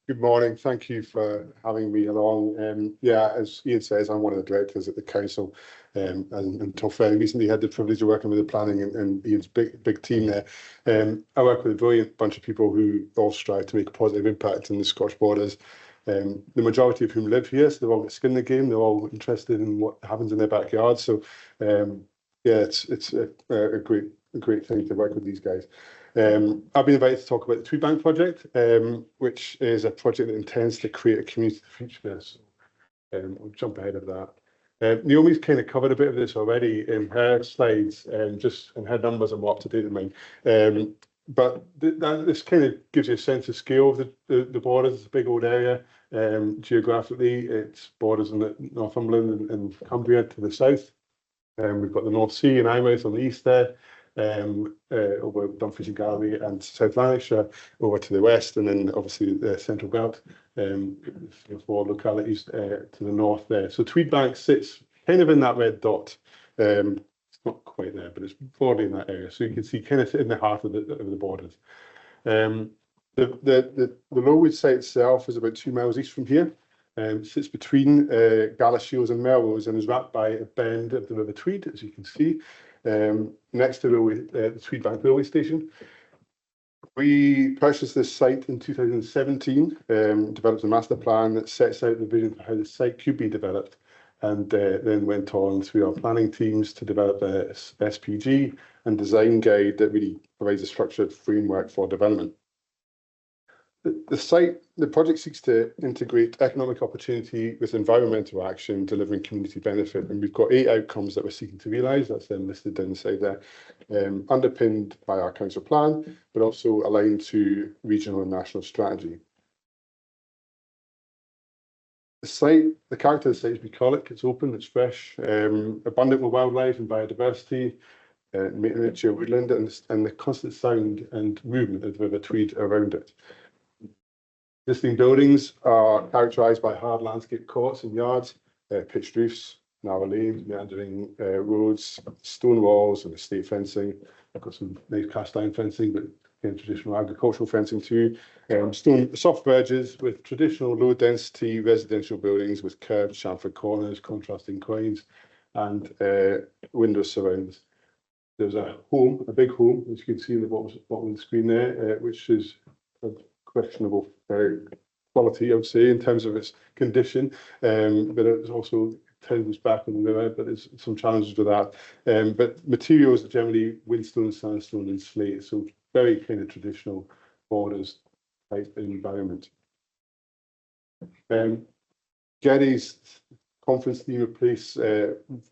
Good morning. Thank you for having me along. Yeah, as Ian says, I'm one of the directors at the council, and until fairly recently had the privilege of working with the planning and Ian's big team there. I work with a brilliant bunch of people who all strive to make a positive impact in the Scottish borders. The majority of whom live here, so they've all got skin in the game. They're all interested in what happens in their backyard. So, yeah, it's a great thing to work with these guys. I've been invited to talk about the Tweedbank project, which is a project that intends to create a community of the future. So, I'll jump ahead of that. Naomi's kind of covered a bit of this already in her slides, just in her numbers and what up to date in mine. But this kind of gives you a sense of scale of the borders. It's a big old area. Geographically, it's borders in Northumberland and Cumbria to the south. We've got the North Sea and Eyemouth on the east there. Over Dumfries and Galloway and South Lanarkshire over to the west, and then obviously the Central Belt, 4 localities to the north there. So Tweedbank sits kind of in that red dot. It's not quite there, but it's broadly in that area. So you can see kind of in the heart of the borders. The Lowood site itself is about 2 miles east from here. Sits between Galashiels and Melrose and is wrapped by a bend of the River Tweed, as you can see. Next to the Tweedbank railway station. We purchased this site in 2017, developed a master plan that sets out the vision for how the site could be developed, and then went on through our planning teams to develop a SPG and design guide that really provides a structured framework for development. The project seeks to integrate economic opportunity with environmental action, delivering community benefit. And we've got 8 outcomes that we're seeking to realise. That's then listed down the side there, underpinned by our council plan, but also aligned to regional and national strategy. The character of the site is bucolic. It's open, it's fresh, abundant with wildlife and biodiversity, nature, woodland, and the constant sound and movement of the River Tweed around it. Existing buildings are characterised by hard landscape courts and yards, pitched roofs, narrow lanes, meandering roads, stone walls and estate fencing. I've got some nice cast iron fencing, but again, traditional agricultural fencing too. Stone soft verges with traditional low density residential buildings with curved chamfered corners, contrasting quains, and window surrounds. There's a big home, as you can see in the bottom of the screen there, which is questionable quality, I would say, in terms of its condition, but it's also tends back on the river, but there's some challenges with that. But materials are generally windstone, sandstone, and slate, so very kind of traditional borders type environment. Jerry's conference theme of place,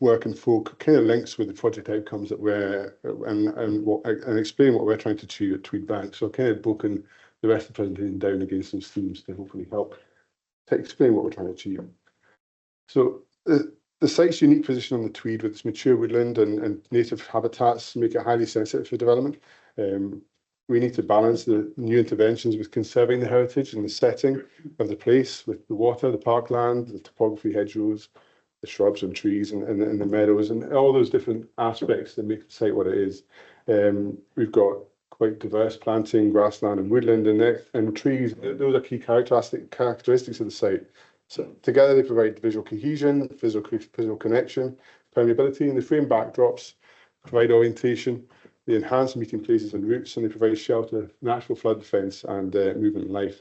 work and folk kind of links with the project outcomes that we're and explain what we're trying to achieve at Tweedbank. So I've kind of broken the rest of the presentation down against some themes to hopefully help to explain what we're trying to achieve. So the site's unique position on the Tweed with its mature woodland and native habitats make it highly sensitive for development. We need to balance the new interventions with conserving the heritage and the setting of the place with the water, the parkland, the topography, hedgerows, the shrubs and trees and the meadows and all those different aspects that make the site what it is. We've got quite diverse planting, grassland and woodland and trees. Those are key characteristics of the site. So together they provide visual cohesion, physical connection, permeability, and the frame backdrops provide orientation. They enhance meeting places and routes, and they provide shelter, natural flood defence and movement and life.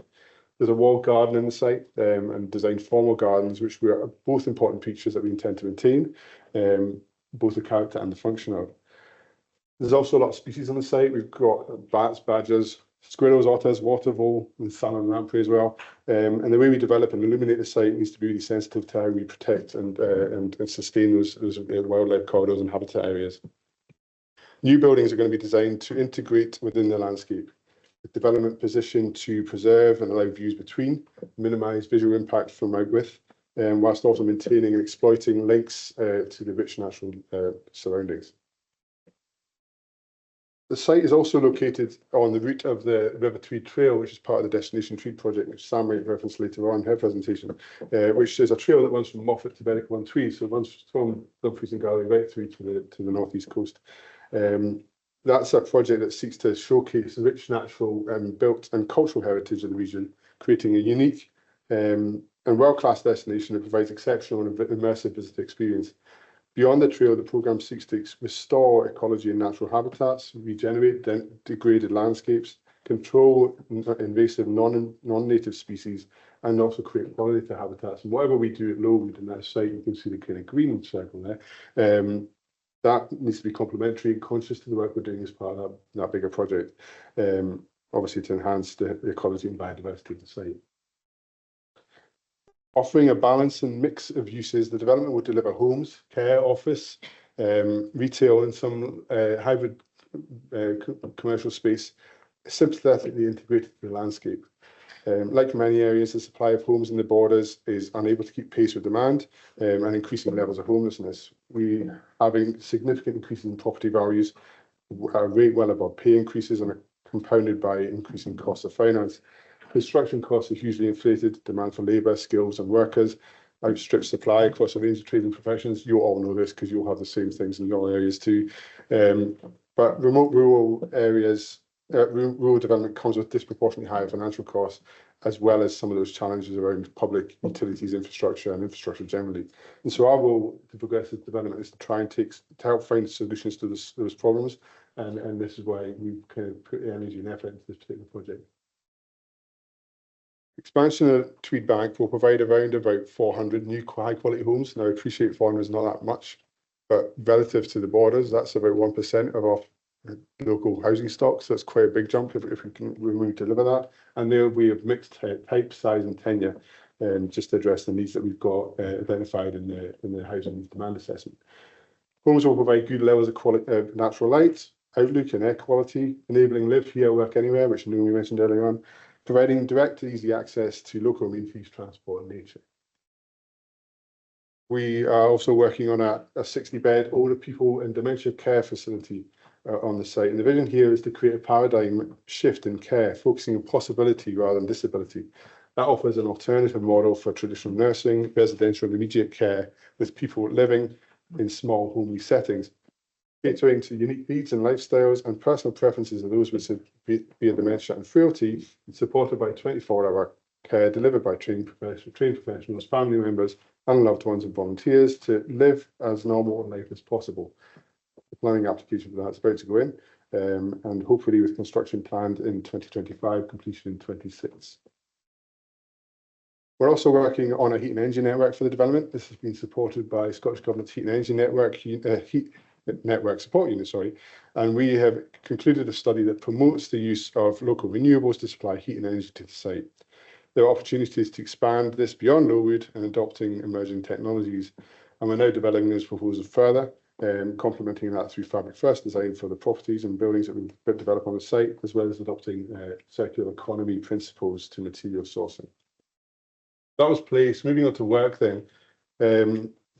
There's a walled garden in the site and designed formal gardens, which are both important features that we intend to maintain, both the character and the function of. There's also a lot of species on the site. We've got bats, badgers, squirrels, otters, water vole, and salmon and lamprey as well. And the way we develop and illuminate the site needs to be really sensitive to how we protect and sustain those wildlife corridors and habitat areas. New buildings are going to be designed to integrate within the landscape, with development positioned to preserve and allow views between, minimise visual impact from outwith, whilst also maintaining and exploiting links to the rich natural surroundings. The site is also located on the route of the River Tweed Trail, which is part of the Destination Tweed project, which Sam might reference later on in her presentation, which is a trail that runs from Moffat to Berwick on Tweed, so it runs from Dumfries and Galloway right through to the northeast coast. That's a project that seeks to showcase the rich natural built and cultural heritage of the region, creating a unique and world-class destination that provides exceptional and immersive visitor experience. Beyond the trail, the programme seeks to restore ecology and natural habitats, regenerate degraded landscapes, control invasive non-native species, and also create pollinator habitats. And whatever we do at Lowood in that site, you can see the kind of green circle there. That needs to be complementary and conscious to the work we're doing as part of that bigger project, obviously to enhance the ecology and biodiversity of the site. Offering a balance and mix of uses, the development will deliver homes, care, office, retail, and some hybrid commercial space, sympathetically integrated to the landscape. Like many areas, the supply of homes in the borders is unable to keep pace with demand and increasing levels of homelessness. We having significant increases in property values, a rate well above pay increases, and are compounded by increasing costs of finance. Construction costs are hugely inflated, demand for labour, skills and workers outstrips supply across a range of trades and professions. You all know this because you'll have the same things in your areas too. But rural development comes with disproportionately higher financial costs, as well as some of those challenges around public utilities infrastructure and infrastructure generally. And so our role to progressive development is to try and to help find solutions to those problems. And this is why we kind of put the energy and effort into this particular project. Expansion of Tweedbank will provide around about 400 new high-quality homes. Now, I appreciate 400 is not that much, but relative to the borders, that's about 1% of our local housing stock. So it's quite a big jump if we deliver that. And there we have mixed type, size, and tenure, just to address the needs that we've got identified in the housing demand assessment. Homes will provide good levels of natural light, outlook, and air quality, enabling live here, work anywhere, which we mentioned earlier on, providing direct and easy access to local amenities, transport, and nature. We are also working on a 60-bed older people and dementia care facility on the site. And the vision here is to create a paradigm shift in care, focusing on possibility rather than disability. That offers an alternative model for traditional nursing, residential and immediate care with people living in small homely settings, catering to unique needs and lifestyles and personal preferences of those with severe dementia and frailty, supported by 24-hour care delivered by trained professionals, family members, and loved ones and volunteers to live as normal a life as possible. The planning application for that is about to go in, and hopefully with construction planned in 2025, completion in 26. We're also working on a heat and energy network for the development. This has been supported by Scottish Government's Heat and Energy Network Support Unit, and we have concluded a study that promotes the use of local renewables to supply heat and energy to the site. There are opportunities to expand this beyond Lowood and adopting emerging technologies, and we're now developing those proposals further, complementing that through Fabric First design for the properties and buildings that we develop on the site, as well as adopting circular economy principles to material sourcing. That was place. Moving on to work then.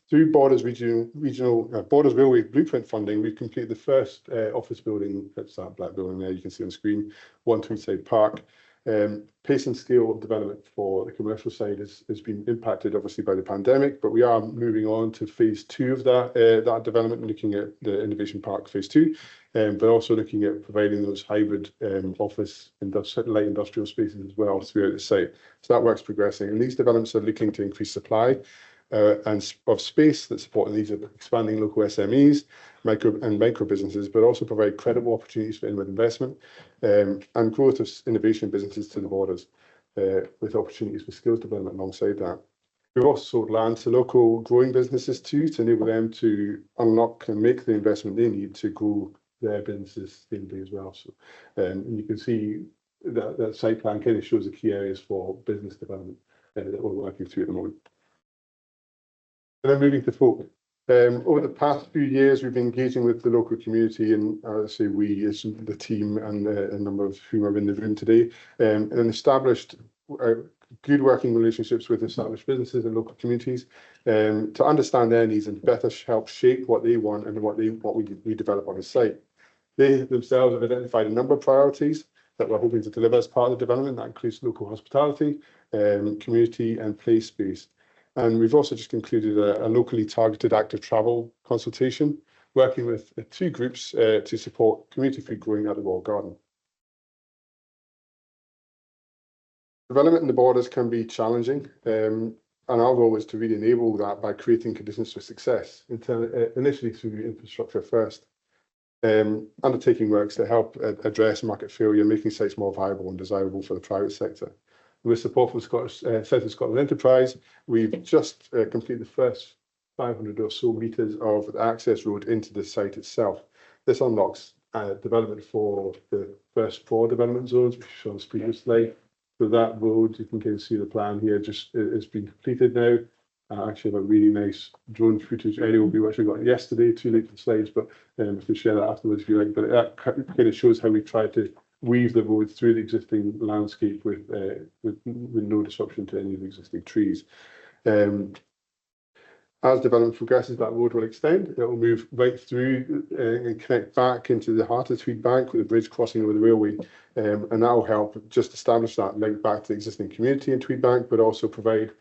Through Borders Borders Railway Blueprint funding, we've completed the first office building. That's that black building there you can see on the screen, 1 Tweedside Park. Pace and scale of development for the commercial side has been impacted obviously by the pandemic, but we are moving on to phase 2 of that development, looking at the Innovation Park phase 2, but also looking at providing those hybrid office light industrial spaces as well throughout the site. So that work's progressing, and these developments are looking to increase supply and of space that support the needs of expanding local SMEs, micro businesses, but also provide credible opportunities for inward investment and growth of innovation businesses to the borders, with opportunities for skills development alongside that. We've also sold land to local growing businesses too, to enable them to unlock and make the investment they need to grow their businesses sustainably as well. So, and you can see that site plan kind of shows the key areas for business development that we're working through at the moment. And then moving to folk. Over the past few years, we've been engaging with the local community, and I say we as the team and a number of whom are in the room today, and established good working relationships with established businesses and local communities to understand their needs and better help shape what they want and what we develop on the site. They themselves have identified a number of priorities that we're hoping to deliver as part of the development. That includes local hospitality, community and play space. And we've also just concluded a locally targeted active travel consultation, working with 2 groups to support community food growing at the Royal Garden. Development in the borders can be challenging, and our role is to really enable that by creating conditions for success, initially through infrastructure first. Undertaking works to help address market failure, making sites more viable and desirable for the private sector. With support from South of Scotland Enterprise, we've just completed the first 500 or so metres of the access road into the site itself. This unlocks development for the first 4 development zones, which is shown on the previous slide. So that road, you can see the plan here, just it's been completed now. Actually have a really nice drone footage aerial view which we got yesterday, too late for the slides, but I can share that afterwards if you like. But that kind of shows how we try to weave the road through the existing landscape with no disruption to any of the existing trees. As development progresses, that road will extend. It will move right through and connect back into the heart of Tweedbank with a bridge crossing over the railway. And that will help just establish that link back to the existing community in Tweedbank, but also provide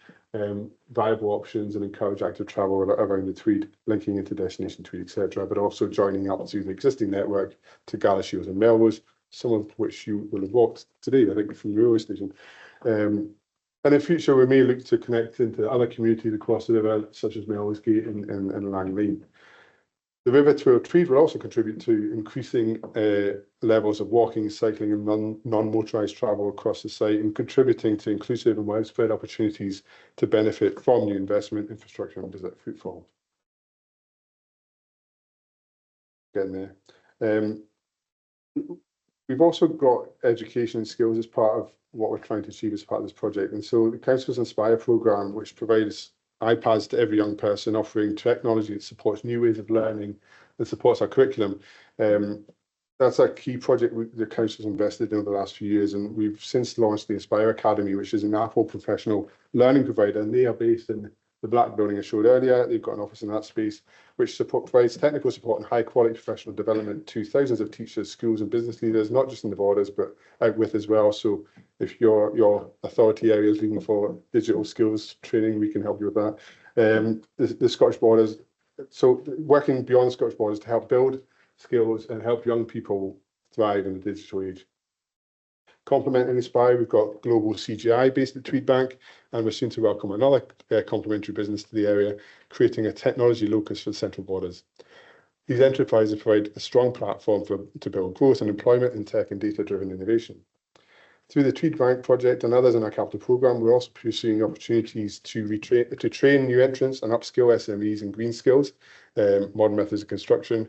viable options and encourage active travel around the Tweed, linking into Destination Tweed, etc., but also joining up to the existing network to Galashiels and Melrose, some of which you will have walked today, I think, from the railway station. And in future, we may look to connect into other communities across the river, such as Melrose Gate and Lang Lane. The river Tweed will also contribute to increasing levels of walking, cycling and non-motorised travel across the site, and contributing to inclusive and widespread opportunities to benefit from new investment, infrastructure and visit footfall. Getting there. We've also got education and skills as part of what we're trying to achieve as part of this project. And so the Council's Inspire programme, which provides iPads to every young person, offering technology that supports new ways of learning and supports our curriculum. That's a key project the Council's invested in over the last few years, and we've since launched the Inspire Academy, which is an Apple professional learning provider, and they are based in the Black Building I showed earlier. They've got an office in that space, which provides technical support and high-quality professional development to thousands of teachers, schools and business leaders, not just in the borders, but out with as well. So if your authority area is looking for digital skills training, we can help you with that. The Scottish Borders, so working beyond the Scottish Borders to help build skills and help young people thrive in the digital age. Complementing Inspire, we've got Global CGI based at Tweedbank, and we're soon to welcome another complementary business to the area, creating a technology locus for the Central Borders. These enterprises provide a strong platform to build growth and employment in tech and data-driven innovation. Through the Tweedbank project and others in our capital programme, we're also pursuing opportunities to train new entrants and upskill SMEs in green skills, modern methods of construction,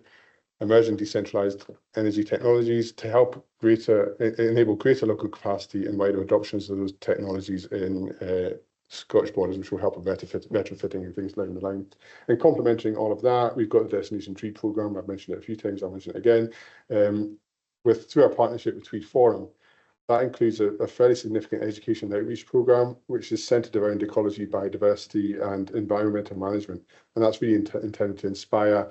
emerging decentralised energy technologies to help enable greater local capacity and wider adoptions of those technologies in Scottish Borders, which will help with retrofitting and things down the line. And complementing all of that, we've got the Destination Tweed programme. I've mentioned it a few times, I'll mention it again. Through our partnership with Tweed Forum, that includes a fairly significant education and outreach programme, which is centred around ecology, biodiversity and environmental management. And that's really intended to inspire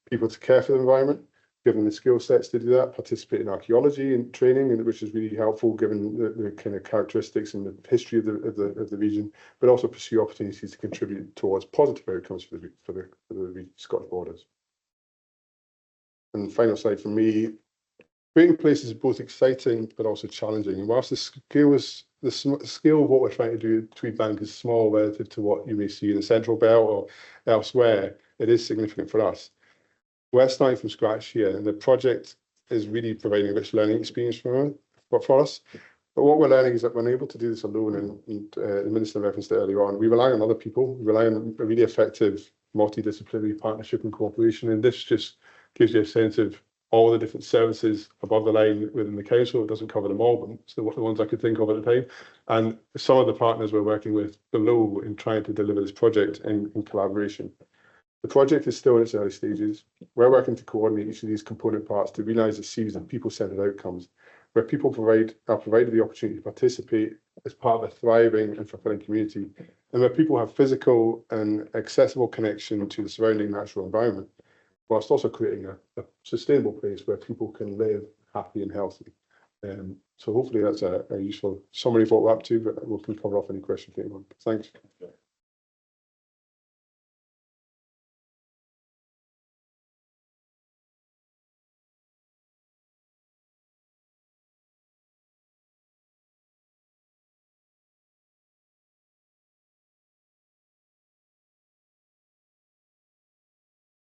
people to care for the environment, given the skill sets to do that, participate in archaeology and training, which is really helpful given the kind of characteristics and the history of the region, but also pursue opportunities to contribute towards positive outcomes for the Scottish Borders. And the final slide from me, creating places is both exciting but also challenging. And whilst the scale of what we're trying to do at Tweedbank is small relative to what you may see in the Central Belt or elsewhere, it is significant for us. We're starting from scratch here, and the project is really providing a rich learning experience for us. But what we're learning is that we're unable to do this alone, and the Minister referenced it earlier on. We rely on other people. We rely on a really effective multidisciplinary partnership and cooperation, and this just gives you a sense of all the different services above the line within the council. It doesn't cover them all, but it's the ones I could think of at the time. And some of the partners we're working with below in trying to deliver this project in collaboration. The project is still in its early stages. We're working to coordinate each of these component parts to realise a series of people-centred outcomes, where people are provided the opportunity to participate as part of a thriving and fulfilling community, and where people have physical and accessible connection to the surrounding natural environment, whilst also creating a sustainable place where people can live happy and healthy. So hopefully that's a useful summary of what we're up to, but we can cover off any questions later on. Thanks.